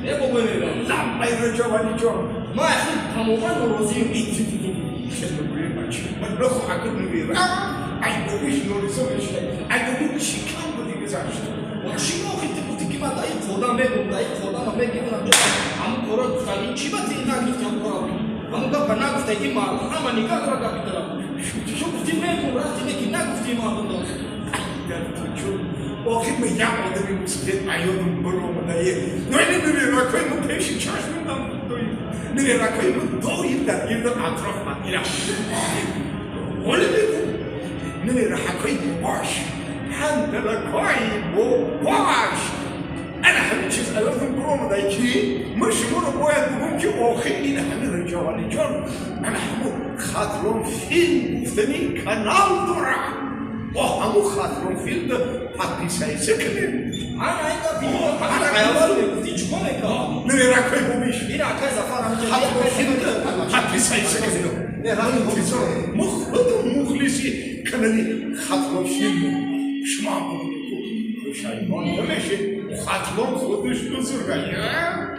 نه بابا میرم لبای رجاولی جان ما اصلا تماما ناراضیم چه نگویه بچه من بخو اگر نمیرم اگه بیش نوریزه بشه اگه بی چی کم بودی گذاشت چی موقعی بودی که من دایی خودم میگم دایی خودم میگم همون کارا گفتن چی باید این نگفتم کارا همون گفت نگفته این مردم همه نگاه را گفتم شو گفتی میگم رفتی میگی نگفتی مردم چون آخه میگم آدمی مسئولیت ایادم برو آمده نمی رکای ما پیش چشمم نمی رکای ما داریم در این اطراف من میرم ولی بگو نمی رکای باش هم رکای باش انا همین چیز ایادم برو آمده که ما شما رو باید بگم که آخه این همه رجالی جان انا همون خاطرم فیلم گفتنی کانال دارم با همون خاطرم فیلم پاکیزایی کنیم. آنا اینجا فیلم پاکیزایی گفتی چیکار میکنی؟ نه رکای بومیش. این رکای زفر همینجا خاطرم فیلم پاکیزایی کنیم. نه همین چیزا خودم مخلصی کنی خاطرم فیلم شما بگو شایمان نمیشه خاطرم خودش بزرگه.